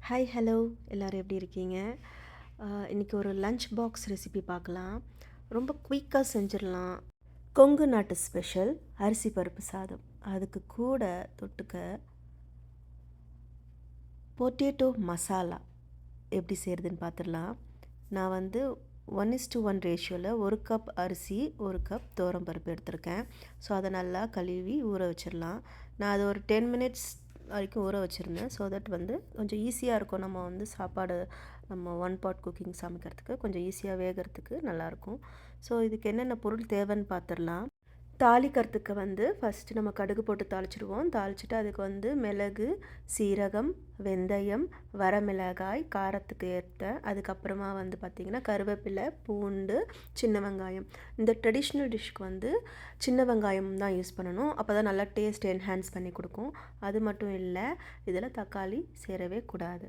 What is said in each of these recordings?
Hi hello எல்லோரும் எப்படி இருக்கீங்க? இன்றைக்கி ஒரு லஞ்ச் பாக்ஸ் ரெசிபி பார்க்கலாம். ரொம்ப குயிக்காக செஞ்சிடலாம். கொங்கு நாட்டு ஸ்பெஷல் அரிசி பருப்பு சாதம். அதுக்கு கூட தொட்டுக்க பொட்டேட்டோ மசாலா எப்படி செய்கிறதுன்னு பார்த்துடலாம். நான் வந்து 1:1 ரேஷியோவில் 1 கப் அரிசி 1 கப் பருப்பு எடுத்திருக்கேன். ஸோ அதை நல்லா கழுவி ஊற வச்சிடலாம். நான் அது ஒரு 10 மினிட்ஸ் வரைக்கும் ஊற வச்சுருந்தேன். ஸோ தட் வந்து கொஞ்சம் ஈஸியாக இருக்கும். நம்ம வந்து சாப்பாடு நம்ம ஒன் பாட் குக்கிங் சமைக்கிறதுக்கு கொஞ்சம் ஈஸியாக வேகிறதுக்கு நல்லாயிருக்கும். ஸோ இதுக்கு என்னென்ன பொருள் தேவைன்னு பார்த்துடலாம். தாளிக்கிறதுக்கு வந்து ஃபஸ்ட்டு நம்ம கடுகு போட்டு தாளிச்சிடுவோம். தாளிச்சிட்டு அதுக்கு வந்து மிளகு, சீரகம், வெந்தயம், வரமிளகாய் காரத்துக்கு ஏற்ற, அதுக்கப்புறமா வந்து பார்த்திங்கன்னா கருவேப்பிலை, பூண்டு, சின்ன வெங்காயம். இந்த ட்ரெடிஷ்னல் டிஷ்க்கு வந்து சின்ன வெங்காயம் தான் யூஸ் பண்ணணும். அப்போ தான் நல்லா டேஸ்ட் என்ஹான்ஸ் பண்ணி கொடுக்கும். அது மட்டும் இல்லை, இதில் தக்காளி சேரவே கூடாது.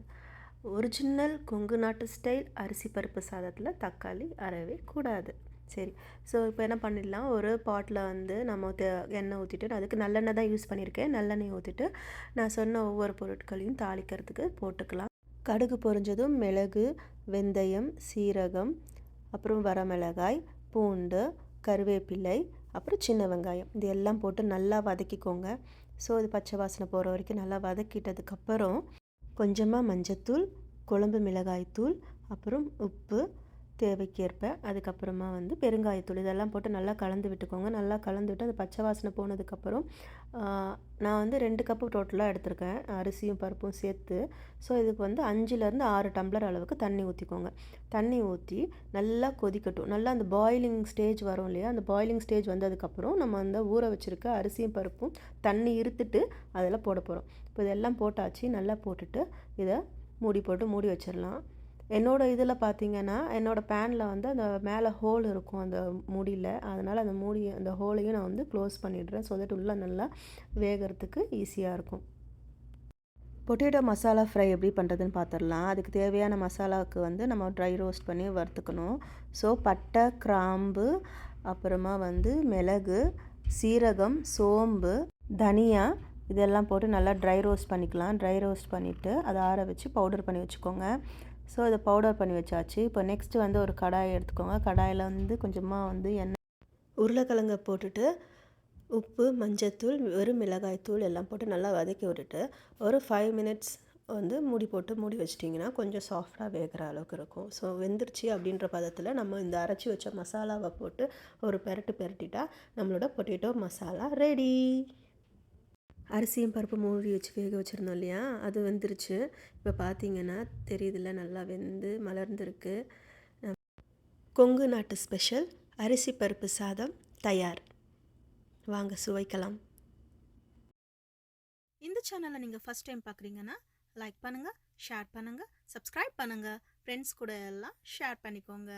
ஒரிஜினல் கொங்கு நாட்டு ஸ்டைல் அரிசி பருப்பு சாதத்தில் தக்காளி அறவே கூடாது. சரி, ஸோ இப்போ என்ன பண்ணிடலாம், ஒரு பாட்டில் வந்து நம்ம எண்ணெய் ஊற்றிட்டு, அதுக்கு நல்லெண்ணெய் தான் யூஸ் பண்ணியிருக்கேன். நல்லெண்ணெய் ஊற்றிட்டு நான் சொன்ன ஒவ்வொரு பொருட்களையும் தாளிக்கிறதுக்கு போட்டுக்கலாம். கடுகு பொரிஞ்சதும் மிளகு, வெந்தயம், சீரகம், அப்புறம் வரமிளகாய், பூண்டு, கருவேப்பிலை, அப்புறம் சின்ன வெங்காயம் இது எல்லாம் போட்டு நல்லா வதக்கிக்கோங்க. ஸோ இது பச்சை வாசனை போகிற வரைக்கும் நல்லா வதக்கிட்டதுக்கப்புறம் கொஞ்சமாக மஞ்சத்தூள், குழம்பு மிளகாய்த்தூள், அப்புறம் உப்பு தேவைக்கேற்ப, அதுக்கப்புறமா வந்து பெருங்காயத்தூள் இதெல்லாம் போட்டு நல்லா கலந்து விட்டுக்கோங்க. நல்லா கலந்து விட்டு அது பச்சை வாசனை போனதுக்கப்புறம் நான் வந்து 2 கப்பு டோட்டலாக எடுத்திருக்கேன், அரிசியும் பருப்பும் சேர்த்து. ஸோ இதுக்கு வந்து 5லேருந்து 6 டம்ளர் அளவுக்கு தண்ணி ஊற்றிக்கோங்க. தண்ணி ஊற்றி நல்லா கொதிக்கட்டும். நல்லா அந்த பாயிலிங் ஸ்டேஜ் வரும் இல்லையா, அந்த பாயிலிங் ஸ்டேஜ் வந்ததுக்கப்புறம் நம்ம அந்த ஊற வச்சுருக்க அரிசியும் பருப்பும் தண்ணி இருத்துட்டு அதில் போட போகிறோம். இப்போ இதெல்லாம் போட்டாச்சு. நல்லா போட்டுட்டு இதை மூடி போட்டு மூடி வச்சிடலாம். என்னோடய இதில் பார்த்திங்கன்னா, என்னோடய பேனில் வந்து அந்த மேலே ஹோல் இருக்கும் அந்த மூடியில். அதனால் அந்த அந்த ஹோலையும் நான் வந்து க்ளோஸ் பண்ணிடுறேன். ஸோ தட் உள்ளே நல்லா வேகிறதுக்கு ஈஸியாக இருக்கும். பொட்டேட்டோ மசாலா ஃப்ரை எப்படி பண்ணுறதுன்னு பார்த்துடலாம். அதுக்கு தேவையான மசாலாவுக்கு வந்து நம்ம ட்ரை ரோஸ்ட் பண்ணி வறுத்துக்கணும். ஸோ பட்டை, கிராம்பு, அப்புறமா வந்து மிளகு, சீரகம், சோம்பு, தனியா இதெல்லாம் போட்டு நல்லா ட்ரை ரோஸ்ட் பண்ணிக்கலாம். ட்ரை ரோஸ்ட் பண்ணிவிட்டு அதை ஆற வச்சு பவுடர் பண்ணி வச்சுக்கோங்க. ஸோ இதை பவுடர் பண்ணி வச்சாச்சு. இப்போ நெக்ஸ்ட்டு வந்து ஒரு கடாயை எடுத்துக்கோங்க. கடாயில் வந்து கொஞ்சமாக வந்து எண்ணெய், உருளைக்கிழங்கை போட்டுட்டு உப்பு, மஞ்சத்தூள், வெறும் மிளகாய்த்தூள் எல்லாம் போட்டு நல்லா வதக்கி விட்டுட்டு ஒரு 5 மினிட்ஸ் வந்து மூடி போட்டு மூடி வச்சிட்டிங்கன்னா கொஞ்சம் சாஃப்டாக வேகிற அளவுக்கு இருக்கும். ஸோ வெந்துருச்சு அப்படின்ற பதத்தில் நம்ம இந்த அரைச்சி வச்ச மசாலாவை போட்டு ஒரு பெரட்டிட்டா நம்மளோட பொட்டேட்டோ மசாலா ரெடி. அரிசியும் பருப்பு மூடி வச்சு வேக வச்சுருந்தோம் இல்லையா, அது வெந்துருச்சு. இப்போ பார்த்தீங்கன்னா தெரியுதுல, நல்லா வெந்து மலர்ந்துருக்கு. கொங்கு நாட்டு ஸ்பெஷல் அரிசி பருப்பு சாதம் தயார். வாங்க சுவைக்கலாம். இந்த சேனலை நீங்கள் ஃபஸ்ட் டைம் பார்க்குறீங்கன்னா லைக் பண்ணுங்கள், ஷேர் பண்ணுங்கள், சப்ஸ்கிரைப் பண்ணுங்கள், ஃப்ரெண்ட்ஸ் கூட எல்லாம் ஷேர் பண்ணிக்கோங்க.